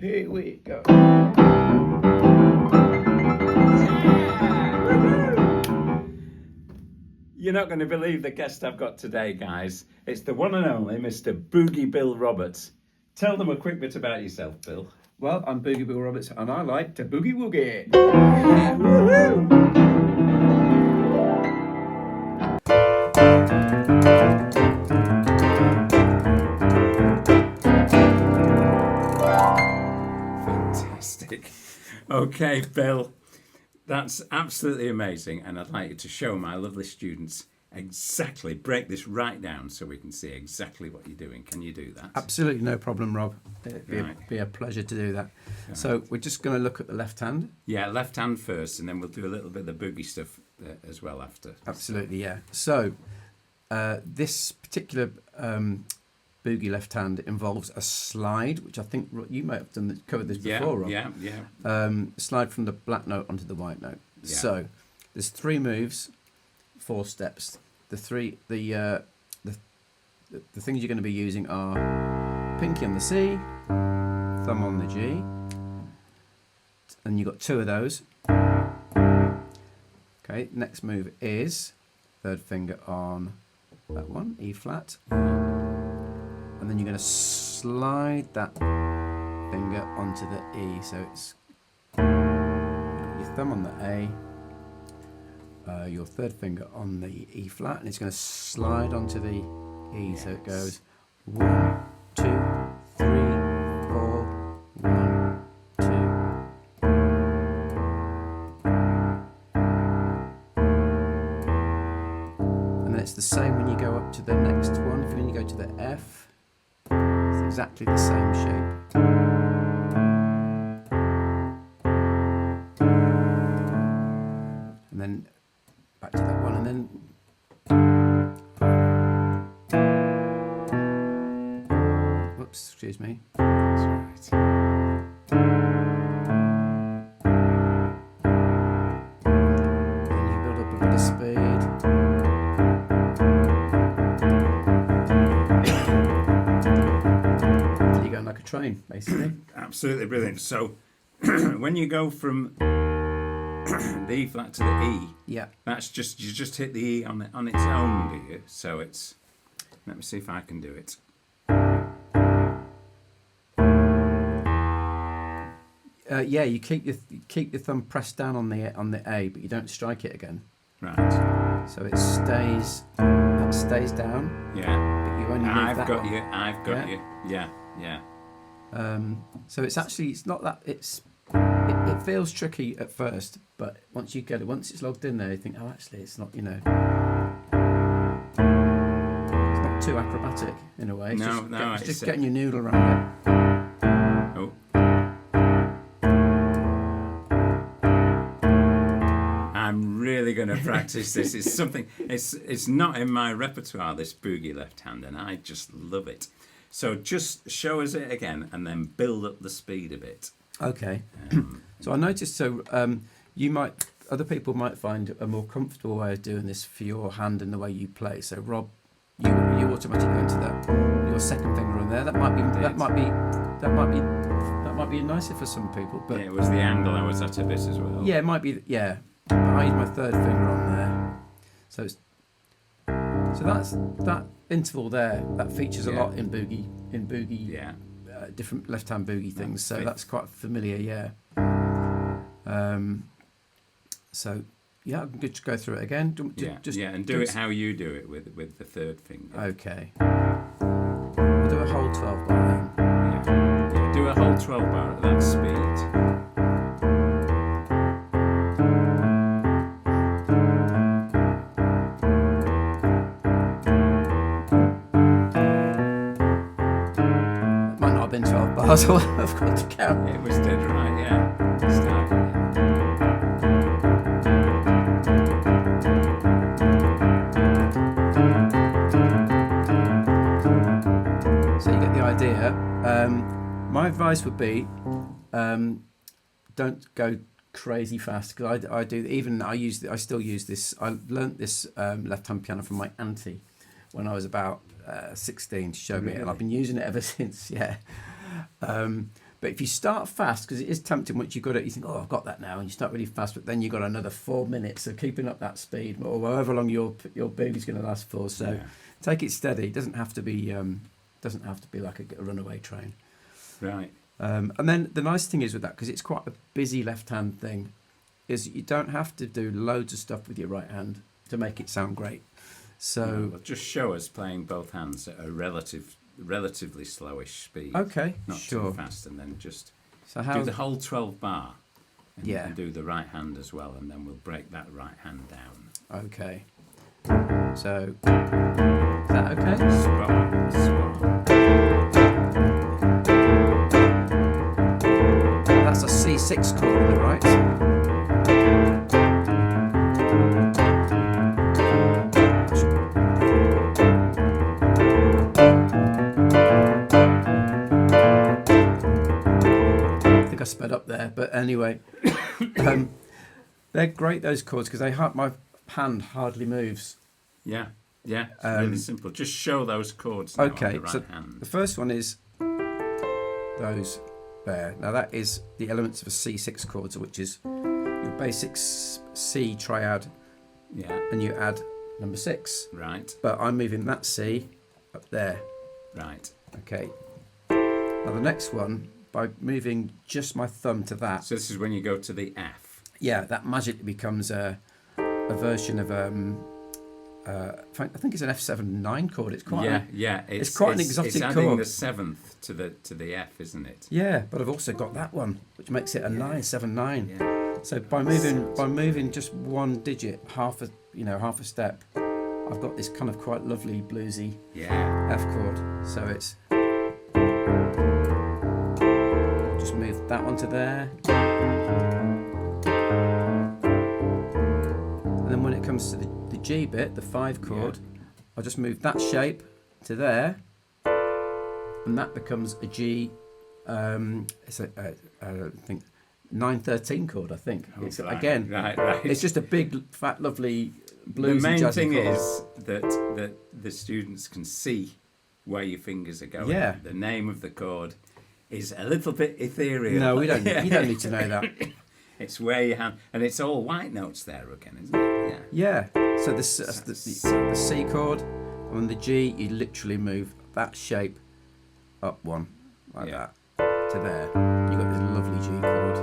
Here we go. You're not going to believe the guest I've got today, guys. It's the one and only Mr Boogie Bill Roberts. Tell them a quick bit about yourself, Bill. Well, I'm Boogie Bill Roberts, and I like to boogie woogie. Fantastic. Okay, Bill, that's absolutely amazing, and I'd like you to show my lovely students exactly, break this down so we can see exactly what you're doing. Can you do that? Absolutely no problem, Rob. It'd be a pleasure to do that. Right. So we're just going to look at the left hand. Yeah, left hand first, and then we'll do a little bit of the boogie stuff as well after. Absolutely, yeah. So this particular boogie left hand involves a slide, which I think you might have covered this before, Rob. Yeah. Slide from the black note onto the white note. Yeah. So there's 3 moves, 4 steps. The things you're going to be using are pinky on the C, thumb on the G, and you've got 2 of those. Okay, next move is 3rd finger on that one, E flat, and then you're going to slide that finger onto the E. So it's your thumb on the A, your 3rd finger on the E flat, and it's going to slide onto the E. Yes. So it goes 1, 2, 3, 4, 1, 2. And then it's the same when you go up to the next one. When you go to the F, it's exactly the same shape. And then back to that one, and then whoops, excuse me. That's right. And you build up a bit of speed. And you're going like a train, basically. Absolutely brilliant. So when you go from the E flat to the E, Yeah. that's just, you just hit the E on its own, do you? So it's, let me see if I can do it. Yeah, you keep your thumb pressed down on the A, but you don't strike it again. Right. So it stays down. Yeah. But you only move I've that got one. you. I've got you. Yeah. So it's not that it feels tricky at first, but once it's logged in there, you think, oh, actually, it's not, it's not too acrobatic in a way. It's just getting your noodle around it. Oh. I'm really going to practice this. It's something. It's not in my repertoire, this boogie left hand, and I just love it. So just show us it again, and then build up the speed a bit. Okay. So I noticed. Other people might find a more comfortable way of doing this for your hand and the way you play. So Rob, you automatically go into your 2nd finger on there. That might be nicer for some people. But yeah, it was the angle I was at a bit as well. Yeah, it might be. Yeah, but I use my 3rd finger on there. So that's that interval there. That features a lot in boogie. Yeah. Different left-hand boogie things. So that's quite familiar. Yeah. So yeah, I'm good to go through it again. And do it how you do it with the 3rd finger. Okay. We'll do a whole 12 bar then. Yeah. Do a whole 12 bar at that speed. It might not have been 12 bars. I've got to count. It was dead right. Yeah. Start. Idea. My advice would be don't go crazy fast, because I still use this. I learnt this left-hand piano from my auntie when I was about 16. She showed me it, and I've been using it ever since. Yeah. But if you start fast, because it is tempting once you've got it, you think, oh, I've got that now, and you start really fast, but then you've got another 4 minutes of keeping up that speed, or however long your boogie's going to last for. So take it steady. It doesn't have to be like a runaway train. Right. And then the nice thing is with that, because it's quite a busy left-hand thing, is you don't have to do loads of stuff with your right hand to make it sound great. So Well, just show us playing both hands at a relatively slowish speed. okay, Not sure. too fast, and then just So how? do the whole 12 bar. And Yeah. and do the right hand as well, and then we'll break that right hand down. Okay. So is that okay? Spot on, spot on. That's a C6 chord on the right. I think I sped up there, but anyway, they're great, those chords, because my hand hardly moves. Yeah, yeah, it's really simple. Just show those chords now on Okay, the right so hand. the first one is those there. Now that is the elements of a C6 chord, which is your basic C triad, Yeah, and you add number 6. right, But I'm moving that C up there. right. Okay. Now the next one, by moving just my thumb to that, So this is when you go to the F. yeah, that magically becomes a version of I think it's an F7/9 chord. It's quite It's quite an exotic It's adding chord. the 7th to the F, isn't it? yeah, but I've also got that one, which makes it a 9/7/9. Yeah. So by moving just one digit, half a step, I've got this kind of quite lovely bluesy Yeah. F chord. So it's just move that one to there, and then when it comes to the G bit, the 5 chord, I'll just move that shape to there, and that becomes a G. It's I think 9/13 chord. I think it's right, again. right. It's just a big, fat, lovely bluesy. The main jazzy thing chord. is that the students can see where your fingers are going. Yeah. The name of the chord is a little bit ethereal. No, we don't. You don't need to know that. It's where your hand, and it's all white notes there again, isn't it? Yeah. Yeah. So the C chord, and on the G, you literally move that shape up one like that to there. You got this lovely G chord,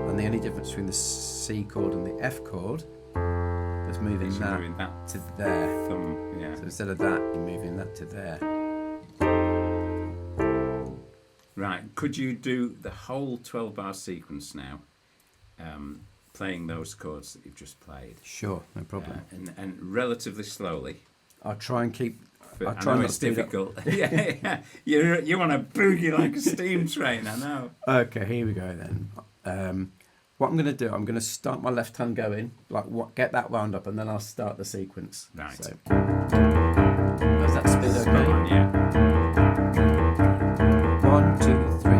and the only difference between the C chord and the F chord is moving You're that moving that to there. thumb. Yeah. So instead of that, you're moving that to there. Right. Could you do the whole 12-bar sequence now, playing those chords that you've just played? Sure, no problem. And relatively slowly. I'll try and keep. But I'll I try know not it's to do that. difficult. Yeah. You want to boogie like a steam train, I know. Okay, here we go then. What I'm going to do, I'm going to start my left hand going, get that wound up, and then I'll start the sequence. Right. So, does that speed Spot okay? on, yeah. 1, 2, 3.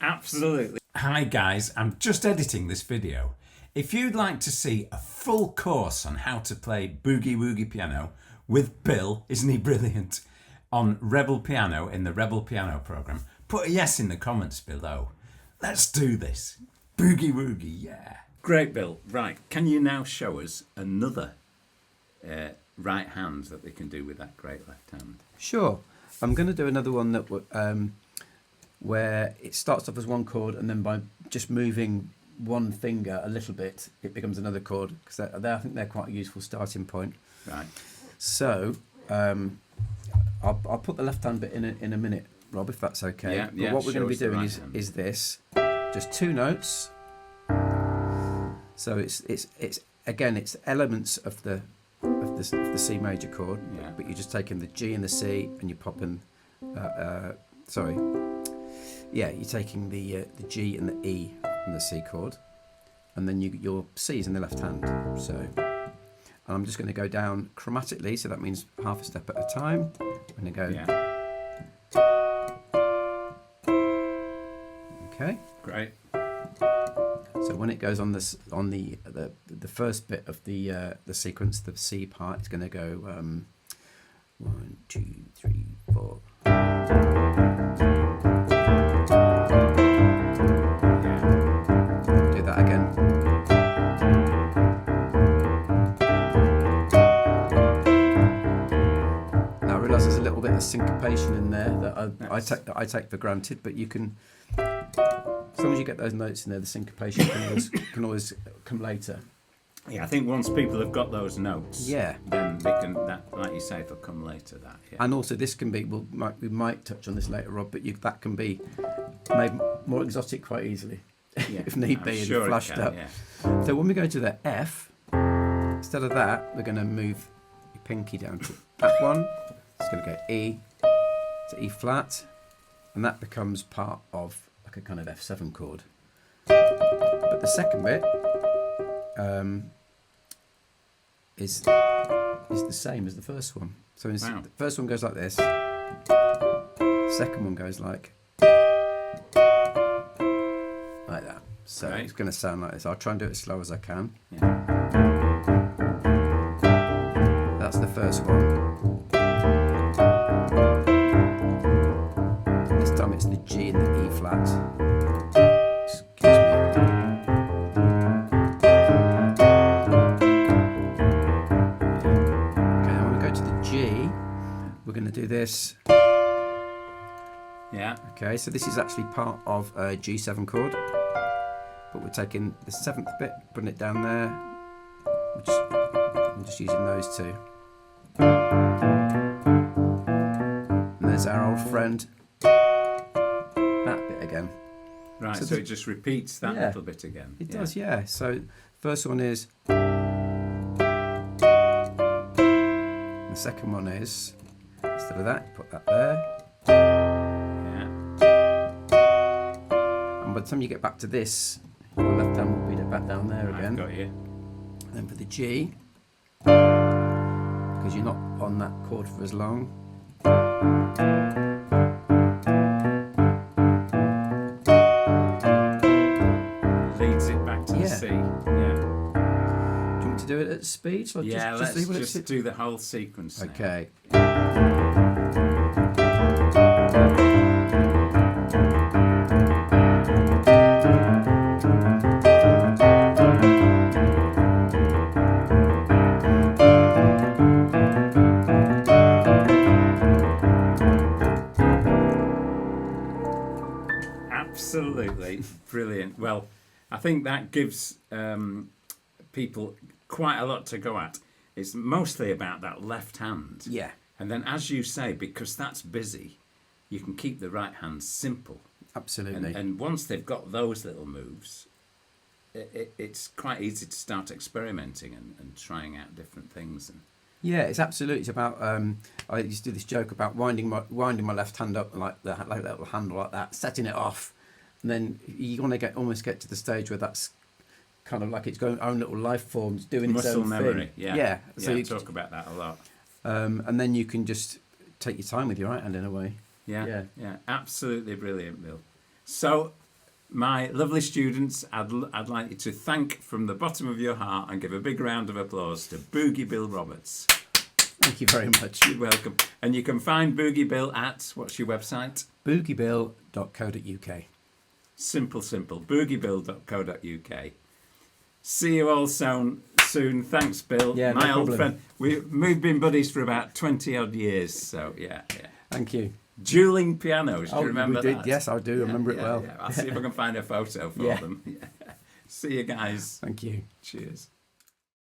Absolutely. Hi guys, I'm just editing this video. If you'd like to see a full course on how to play Boogie Woogie piano with Bill, isn't he brilliant, on Rebel Piano in the Rebel Piano program, put a yes in the comments below. Let's do this. Boogie Woogie, yeah. Great, Bill. Right, can you now show us another right hand that we can do with that great left hand? Sure. I'm going to do another one that where it starts off as one chord, and then by just moving one finger a little bit, it becomes another chord, because I think they're quite a useful starting point. Right. So I'll put the left hand bit in a minute, Rob, if that's okay. Yeah, But what we're going to be show us the doing right hand. is this, just 2 notes. So it's again, it's elements of the C major chord, Yeah. but you're just taking the G and the C, and you're popping. You're taking the G and the E from the C chord, and then your C's in the left hand. So, and I'm just going to go down chromatically, so that means half a step at a time, I'm going to go. Yeah. Okay. Great. So when it goes on this on the first bit of the sequence, the C part, it's going to go 1, 2, 3, 4. Do that again. Now I realise there's a little bit of syncopation in there that I take for granted, but you can. As long as you get those notes in there, the syncopation can always come later. Yeah, I think once people have got those notes, Yeah. then they can, that, like you say, it'll come later. That, yeah. And also, this can be, we might touch on this later, Rob, but that can be made more exotic quite easily, Yeah, if need I'm be, sure and flashed it can, up. yeah. So when we go to the F, instead of that, we're going to move your pinky down to that one. It's going to go E to E flat, and that becomes part of like a kind of F7 chord. But the second bit is the same as the first one. So Wow. the first one goes like this. The second one goes like that. So Right. it's going to sound like this. I'll try and do it as slow as I can. Yeah. That's the first one. This time it's the G and the E flat. Excuse me. Okay, now when we go to the G, we're going to do this. Yeah. Okay, so this is actually part of a G7 chord, but we're taking the 7th bit, putting it down there. I'm just using those two. And there's our old friend, that bit again. Right, So so it just repeats that yeah, little bit again. It does, yeah. So first one is, the second one is, instead of that, put that there. Yeah. And by the time you get back to this, your left hand will beat it back down there I've again. got you. Then for the G, because you're not on that chord for as long. Leads it back to the Yeah. C. Yeah. Do you want me to do it at speed? Or Yeah, just see what let's just do the whole sequence now. Okay. Absolutely brilliant. Well, I think that gives people quite a lot to go at. It's mostly about that left hand. Yeah, And then, as you say, because that's busy, you can keep the right hand simple. absolutely. And once they've got those little moves, it's quite easy to start experimenting and trying out different things. And Yeah, it's absolutely. It's about. I used to do this joke about winding my left hand up like that little handle like that, setting it off, and then you want to almost get to the stage where that's kind of like its own little life forms doing its muscle own memory, thing. yeah. Yeah. So yeah, you talk about that a lot. and then you can just take your time with your right hand in a way. Yeah, absolutely brilliant, Bill. So, my lovely students, I'd like you to thank from the bottom of your heart and give a big round of applause to Boogie Bill Roberts. Thank you very much. You're welcome. And you can find Boogie Bill at, what's your website? boogiebill.co.uk. Simple, boogiebill.co.uk. See you all soon. Thanks, Bill. Yeah, my no old problem. friend. We've been buddies for about 20 odd years, so yeah. Thank you. Dueling pianos, do you remember we did. that? Yes, I do remember it Yeah, well. yeah. I'll see if I can find a photo for Yeah. them. See you guys. Thank you. Cheers.